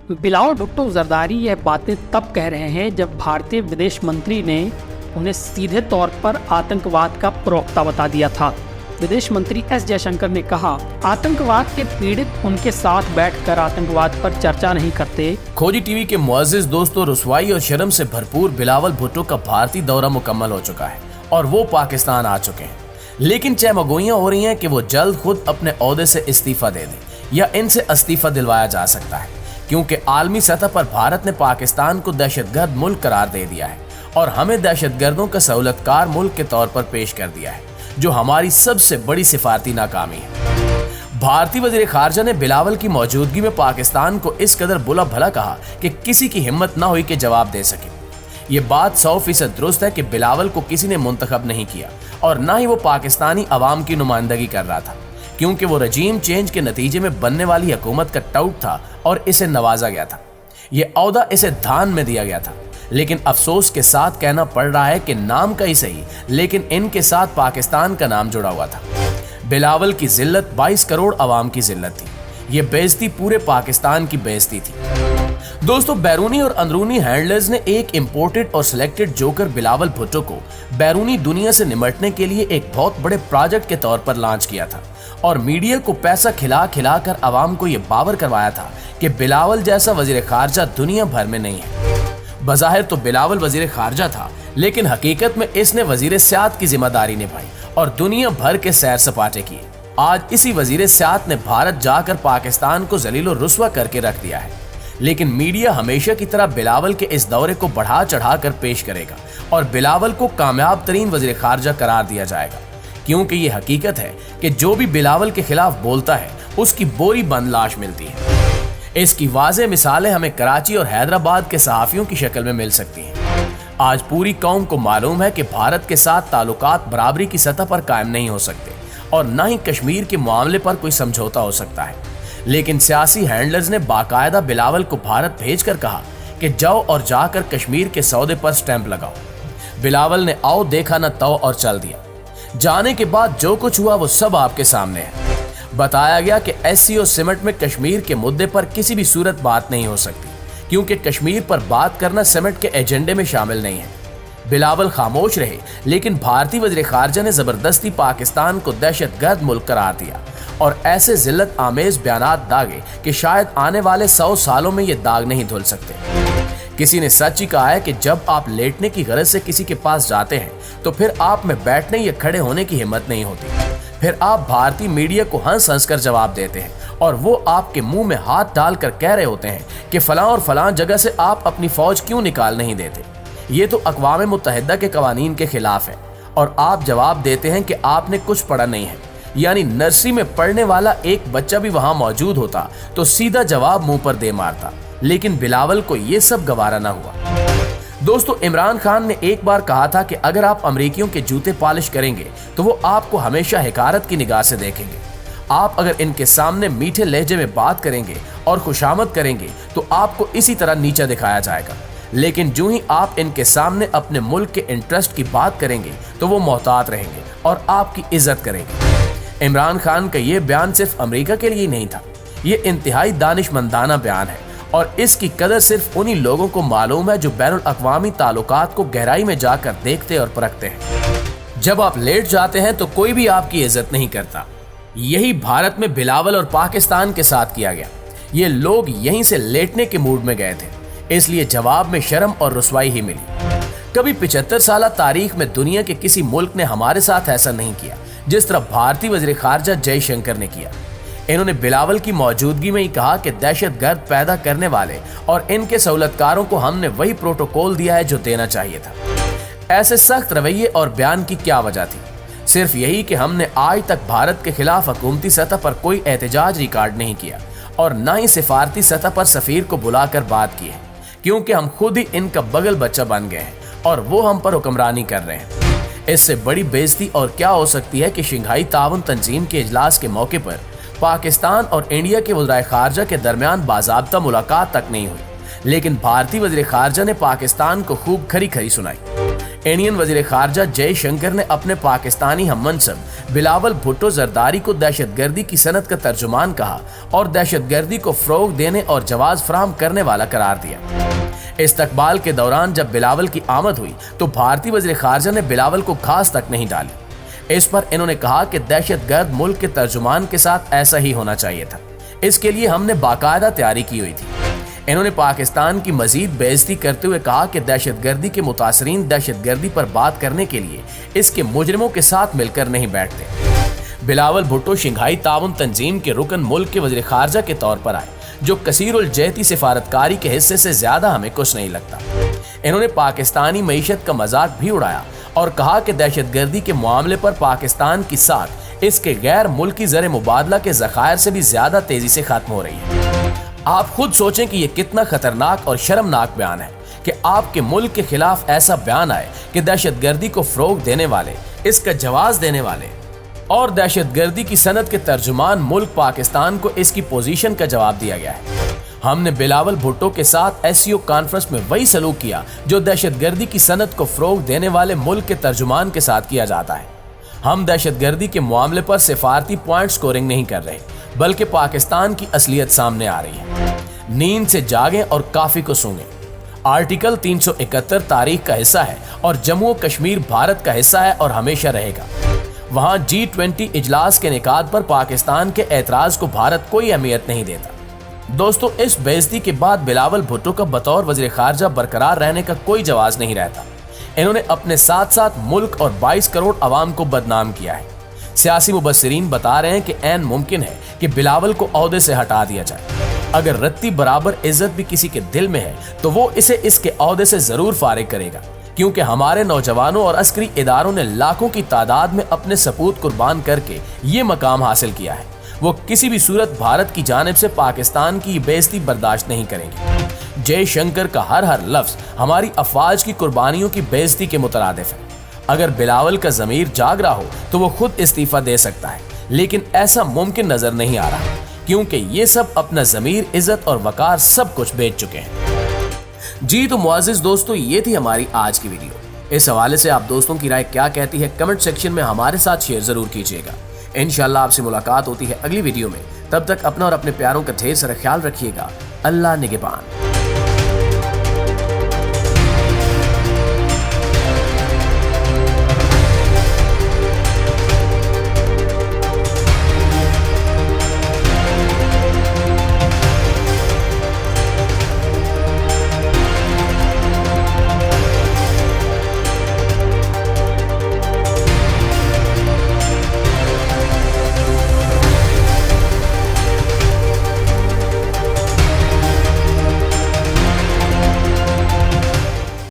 बिलावल भुट्टो जरदारी ये बातें तब कह रहे हैं जब भारतीय विदेश मंत्री ने उन्हें सीधे तौर पर आतंकवाद का प्रवक्ता बता दिया था। विदेश मंत्री एस जयशंकर ने कहा, आतंकवाद के पीड़ित उनके साथ बैठकर आतंकवाद पर चर्चा नहीं करते। खोजी टीवी के मुअज़्ज़िज़ दोस्तों, रुसवाई और शर्म से भरपूर बिलावल भुट्टो का भारतीय दौरा मुकम्मल हो चुका है और वो पाकिस्तान आ चुके हैं। लेकिन चहमगोइयां हो रही हैं कि वो जल्द खुद अपने ओहदे से इस्तीफा दे दें या इनसे इस्तीफा दिलवाया जा सकता है, क्योंकि आलमी सतह पर भारत ने पाकिस्तान को दहशतगर्द मुल्क करार दे दिया है और हमें दहशतगर्दों का सहूलतकार मुल्क के तौर पर पेश कर दिया है, जो हमारी सबसे बड़ी सिफारती नाकामी है। भारतीय वज़ीर ख़ारजा ने बिलावल की मौजूदगी में पाकिस्तान को इस कदर बुला भला कहा कि किसी की हिम्मत न हुई कि जवाब दे सके। ये बात 100% दुरुस्त है कि बिलावल को किसी ने मुंतखब नहीं किया और न ही वो पाकिस्तानी अवाम की नुमाइंदगी कर रहा था, क्योंकि वो रजीम चेंज के नतीजे में बनने वाली हुकूमत का टाउट था और इसे नवाजा गया था। ये औहदा इसे धान में दिया गया था। लेकिन अफसोस के साथ कहना पड़ रहा है कि नाम का ही सही, लेकिन इनके साथ पाकिस्तान का नाम जुड़ा हुआ था। बिलावल की जिल्लत 22 करोड़ अवाम की जिल्लत थी। ये बेइज्जती पूरे पाकिस्तान की बेइज्जती थी। दोस्तों, बैरूनी और अंदरूनी हैंडलर्स ने एक इम्पोर्टेड और सिलेक्टेड जोकर बिलावल भुट्टो को बैरूनी दुनिया से निपटने के लिए एक बहुत बड़े प्रोजेक्ट के तौर पर लॉन्च किया था और मीडिया को पैसा खिला खिला कर अवाम को यह बावर करवाया था कि बिलावल जैसा वजीर खारजा दुनिया भर में नहीं है। बज़ाहिर तो बिलावल वजीर खारजा था, लेकिन हकीकत में इसने वजीर सियात की जिम्मेदारी निभाई और दुनिया भर के सैर सपाटे किए। आज इसी वजीर सियात ने भारत जाकर पाकिस्तान को जलील और रुस्वा करके रख दिया है। लेकिन मीडिया हमेशा की तरह बिलावल के इस दौरे को बढ़ा चढ़ा कर पेश करेगा और बिलावल को कामयाब तरीन वजीर खारजा करार दिया जाएगा, क्योंकि ये हकीकत है कि जो भी बिलावल के खिलाफ बोलता है उसकी बोरी बंद लाश मिलती है। इसकी वाज़ेह मिसालें हमें कराची और हैदराबाद के सहाफ़ियों की शक्ल में मिल सकती हैं। आज पूरी कौम को मालूम है कि भारत के साथ ताल्लुकात बराबरी की सतह पर कायम नहीं हो सकते और न ही कश्मीर के मामले पर कोई समझौता हो सकता है। लेकिन सियासी हैंडलर्स ने बाकायदा बिलावल को भारत भेजकर कहा कि जाओ और जाकर कश्मीर के सौदे पर स्टैंप लगाओ। बिलावल ने आओ देखा न तो और चल दिया। जाने के बाद जो कुछ हुआ वो सब आपके सामने है। बताया गया कि SCO समिट में कश्मीर के मुद्दे पर किसी भी सूरत बात नहीं हो सकती, क्योंकि कश्मीर पर बात करना समिट के एजेंडे में शामिल नहीं है। बिलावल खामोश रहे, लेकिन भारतीय वज़ीर ख़ारजा ने जबरदस्ती पाकिस्तान को दहशतगर्द मुल्क करार दिया और ऐसे जिल्लत आमेज बयानात दागे कि शायद आने वाले 100 सालों में ये दाग नहीं धुल सकते। किसी ने सच ही कहा है कि जब आप लेटने की गरज से किसी के पास जाते हैं तो फिर आप में बैठने या खड़े होने की हिम्मत नहीं होती। फिर आप भारतीय मीडिया को हंस हंस कर जवाब देते हैं और वो आपके मुंह में हाथ डालकर कह रहे होते हैं कि फलां और फलां जगह से आप अपनी फौज क्यों निकाल नहीं देते। ये तो अक़वाम मुत्तहिदा के कवानीन के खिलाफ है और आप जवाब देते हैं कि आपने कुछ पढ़ा नहीं है। यानी नर्सरी में पढ़ने वाला एक बच्चा भी वहां मौजूद होता तो सीधा जवाब मुंह पर दे मारता, लेकिन बिलावल को ये सब गवारा ना हुआ। दोस्तों, इमरान खान ने एक बार कहा था कि अगर आप अमरीकियों के जूते पॉलिश करेंगे तो वो आपको हमेशा हिकारत की निगाह से देखेंगे। आप अगर इनके सामने मीठे लहजे में बात करेंगे और खुशामद करेंगे तो आपको इसी तरह नीचा दिखाया जाएगा, लेकिन जो ही आप इनके सामने अपने मुल्क के इंटरेस्ट की बात करेंगे तो वो मोहतात रहेंगे और आपकी इज्जत करेंगे। इमरान खान का ये बयान सिर्फ अमेरिका के लिए नहीं था, ये इंतहाई दानिशमंदाना बयान है और इसकी कदर सिर्फ उन्हीं लोगों को मालूम है जो बैनुल अक़वामी ताल्लुकात को गहराई में जाकर देखते और परखते हैं। जब आप लेट जाते हैं तो कोई भी आपकी इज्जत नहीं करता। यही भारत में बिलावल और पाकिस्तान के साथ किया गया। ये लोग यहीं से लेटने के मूड में गए थे, इसलिए जवाब में शर्म और रुसवाई ही मिली। कभी 75 साल तारीख में दुनिया के किसी मुल्क ने हमारे साथ ऐसा नहीं किया जिस तरह भारतीय वज़ीर ख़ारजा जयशंकर ने किया। इन्होंने बिलावल की मौजूदगी में ही कहा कि दहशतगर्द पैदा करने वाले और इनके सहूलतकारों को हमने वही प्रोटोकॉल दिया है जो देना चाहिए था। ऐसे सख्त रवैये और बयान की क्या वजह थी? सिर्फ यही कि हमने आज तक भारत के खिलाफ हुकूमती सतह पर कोई एहतजाज रिकॉर्ड नहीं किया और न ही सिफारती सतह पर सफीर को बुलाकर बात की है, क्योंकि हम खुद ही इनका बगल बच्चा बन गए हैं और वो हम पर हुक्मरानी कर रहे हैं। इससे बड़ी बेइज्जती और क्या हो सकती है कि शंघाई ताउन तंजीम के इजलास के मौके पर पाकिस्तान और इंडिया के वज़ीर ख़ारजा के दरमियान बाज़ाब्ता मुलाकात तक नहीं हुई, लेकिन भारतीय वज़ीर ख़ारजा ने पाकिस्तान को खूब खरी खरी सुनाई। इंडियन वजीर खारजा जय शंकर ने अपने पाकिस्तानी हममनसब बिलावल भुट्टो जरदारी को दहशतगर्दी की सनत का तर्जुमान कहा और दहशतगर्दी को फरोग देने और जवाज फराहम करने वाला करार दिया। इस्तकबाल के दौरान जब बिलावल की आमद हुई तो भारतीय वजीर खारजा ने बिलावल को घास तक नहीं डाली। इस पर इन्होंने कहा कि दहशतगर्द मुल्क के तर्जुमान के साथ ऐसा ही होना चाहिए था, इसके लिए हमने बाकायदा तैयारी की हुई थी। इन्होंने पाकिस्तान की मजीद बेइज्जती करते हुए कहा कि दहशतगर्दी के मुतासरीन दहशतगर्दी पर बात करने के लिए इसके मुजरिमों के साथ मिलकर नहीं बैठते। बिलावल भुट्टो शंघाई ताउन तंजीम के रुकन मुल्क के वज़ीर खारजा के तौर पर आए, जो कसीरुल जहती सिफारतकारी के हिस्से से ज्यादा हमें कुछ नहीं लगता। इन्होंने पाकिस्तानी मईशत का मजाक भी उड़ाया और कहा कि दहशतगर्दी के मामले पर पाकिस्तान की साख इसके गैर मुल्की ज़र मुबादला के ज़खायर से भी ज्यादा तेजी से खत्म हो रही है। आप खुद सोचें कि यह कितना खतरनाक और शर्मनाक बयान है कि आपके मुल्क के खिलाफ ऐसा बयान आए कि दहशतगर्दी को फरोग देने वाले, इसका जवाज देने वाले और दहशतगर्दी की सनत के तर्जुमान मुल्क पाकिस्तान को इसकी पोजीशन का जवाब दिया गया है। हमने बिलावल भुट्टो के साथ SCO कॉन्फ्रेंस में वही सलूक किया जो दहशतगर्दी की सनत को फरोग देने वाले मुल्क के तर्जुमान के साथ किया जाता है। हम दहशतगर्दी के मामले पर सिफारती पॉइंट स्कोरिंग नहीं कर रहे, बल्कि पाकिस्तान की असलियत सामने आ रही है। नींद से जागें और काफी को सूंघें। आर्टिकल 371 तारीख का हिस्सा है और जम्मू कश्मीर भारत का हिस्सा है और हमेशा रहेगा। वहां G20 इजलास के निकाद पर पाकिस्तान के एतराज को भारत कोई अहमियत नहीं देता। दोस्तों, इस बेइज्जती के बाद बिलावल भुट्टो का बतौर वज़ीर खारजा बरकरार रहने का कोई जवाज नहीं रहता। इन्होंने अपने साथ साथ मुल्क और 22 करोड़ अवाम को बदनाम किया है। सियासी मुबस्सिरीन बता रहे हैं कि ऐन मुमकिन है कि बिलावल को ओहदे से हटा दिया जाए। अगर रत्ती बराबर इज्जत भी किसी के दिल में है तो वो इसे इसके ओहदे से जरूर फारिग करेगा, क्योंकि हमारे नौजवानों और अस्करी इदारों ने लाखों की तादाद में अपने सपूत कुर्बान करके ये मकाम हासिल किया है। वो किसी भी सूरत भारत की जानिब से पाकिस्तान की बेइज्जती बर्दाश्त नहीं करेंगे। जय शंकर का हर लफ्ज हमारी अफवाज की कुर्बानियों की बेइज्जती के मुतरादिफ है। अगर बिलावल का ज़मीर जाग रहा हो तो वो खुद इस्तीफा दे सकता है, लेकिन ऐसा मुमकिन नजर नहीं आ रहा, क्योंकि ये सब अपना ज़मीर, इज्जत और वकार सब कुछ बेच चुके हैं। जी तो मुआज़िज़ दोस्तों, ये थी हमारी आज की वीडियो। इस हवाले से आप दोस्तों की राय क्या कहती है कमेंट सेक्शन में हमारे साथ शेयर जरूर कीजिएगा। इंशाल्लाह आपसे मुलाकात होती है अगली वीडियो में। तब तक अपना और अपने प्यारों का ढेर सारा ख्याल रखिएगा। अल्लाह निगहबान।